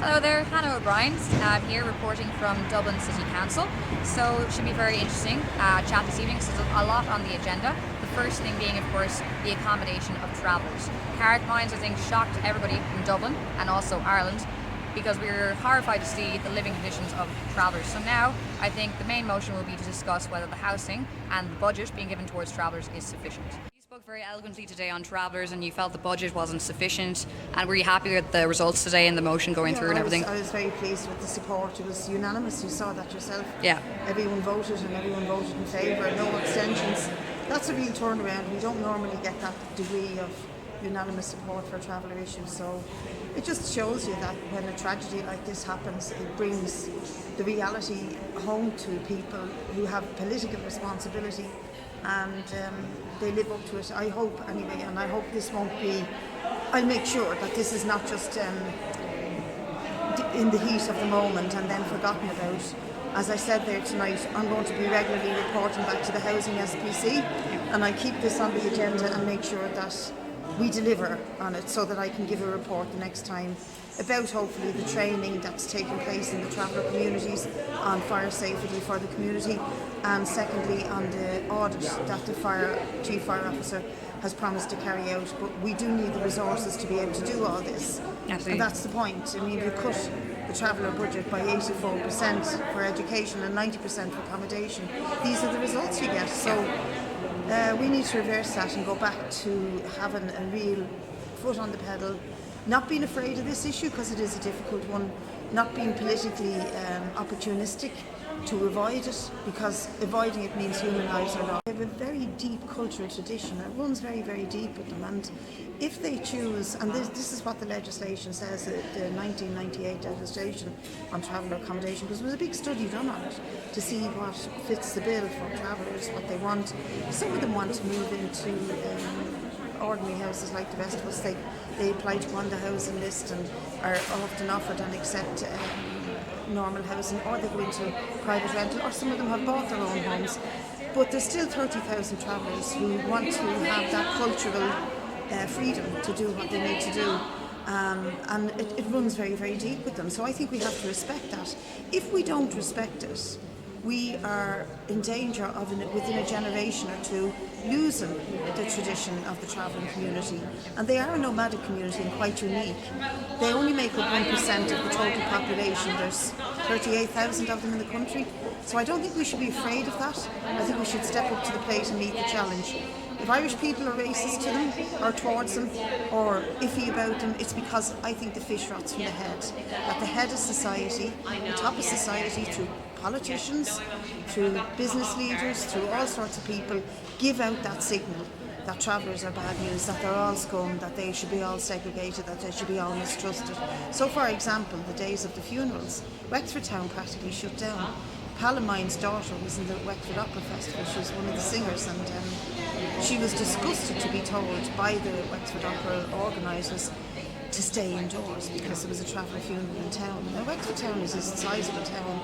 Hello there, Hannah O'Brien. I'm here reporting from Dublin City Council. So it should be very interesting chat this evening. So there's a lot on the agenda. The first thing being, of course, the accommodation of travellers. Carrick Mines, I think, shocked everybody in Dublin and also Ireland because we were horrified to see the living conditions of travellers. So now I think the main motion will be to discuss whether the housing and the budget being given towards travellers is sufficient. You spoke very eloquently today on travellers and you felt the budget wasn't sufficient, and were you happy with the results today and the motion going through and everything? I was very pleased with the support. It was unanimous. You saw that yourself. Yeah. Everyone voted and everyone voted in favour, no abstentions. That's a real turnaround. We don't normally get that degree of unanimous support for traveller issues, so it just shows you that when a tragedy like this happens, it brings the reality home to people who have political responsibility, and they live up to it, I hope anyway, and I hope this won't be, I'll make sure that this is not just in the heat of the moment and then forgotten about. As I said there tonight, I'm going to be regularly reporting back to the Housing SPC, and I keep this on the agenda and make sure that we deliver on it so that I can give a report the next time about hopefully the training that's taking place in the traveller communities on fire safety for the community, and secondly on the audit that the Chief Fire Officer has promised to carry out. But we do need the resources to be able to do all this. Absolutely. And that's the point. I mean, we cut the traveller budget by 84% for education and 90% for accommodation. These are the results you get. So we need to reverse that and go back to having a real foot on the pedal, not being afraid of this issue because it is a difficult one, not being politically opportunistic to avoid it, because avoiding it means human lives are lost. They have a very deep cultural tradition. It runs very, very deep with them, and if they choose, and this is what the legislation says, the 1998 legislation on traveller accommodation, because there was a big study done on it to see what fits the bill for travellers, what they want. Some of them want to move into ordinary houses like the rest of us. They apply to go on the housing list and are often offered and accept normal housing, or they go into private rental, or some of them have bought their own homes. But there's still 30,000 travellers who want to have that cultural freedom to do what they need to do. And it runs very, very deep with them. So I think we have to respect that. If we don't respect it, we are in danger of, within a generation or two, losing the tradition of the travelling community. And they are a nomadic community and quite unique. They only make up 1% of the total population. There's 38,000 of them in the country. So I don't think we should be afraid of that. I think we should step up to the plate and meet the challenge. If Irish people are racist to them or towards them or iffy about them, it's because I think the fish rots from the head. At the head of society, the top of society, through politicians, through business leaders, through all sorts of people, give out that signal that travellers are bad news, that they're all scum, that they should be all segregated, that they should be all mistrusted. So for example, the days of the funerals, Wexford town practically shut down. Palamine's daughter was in the Wexford Opera Festival. She was one of the singers, and she was disgusted to be told by the Wexford Opera organisers to stay indoors because there was a traveller funeral in town. Now Wexford town is a sizable town,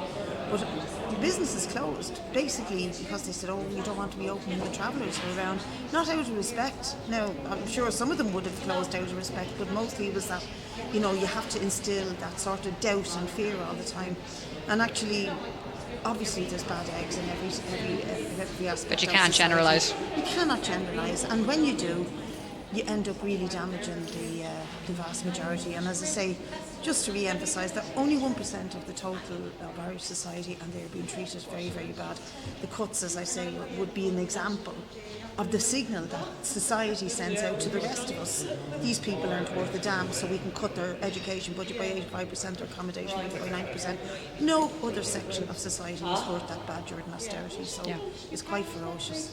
but the business is closed basically because they said, oh, we don't want to be open when the travellers are around. Not out of respect. Now I'm sure some of them would have closed out of respect, but mostly it was that, you know, you have to instill that sort of doubt and fear all the time. And actually, obviously there's bad eggs in every aspect. But you can't generalise. You cannot generalise, and when you do, you end up really damaging the vast majority. And as I say, just to re-emphasise that only 1% of the total of Irish society, and they're being treated very, very bad. The cuts, as I say, would be an example of the signal that society sends out to the rest of us. These people aren't worth a damn, so we can cut their education budget by 85%, their accommodation budget by 90%. No other section of society was worth that bad during austerity, so it's quite ferocious.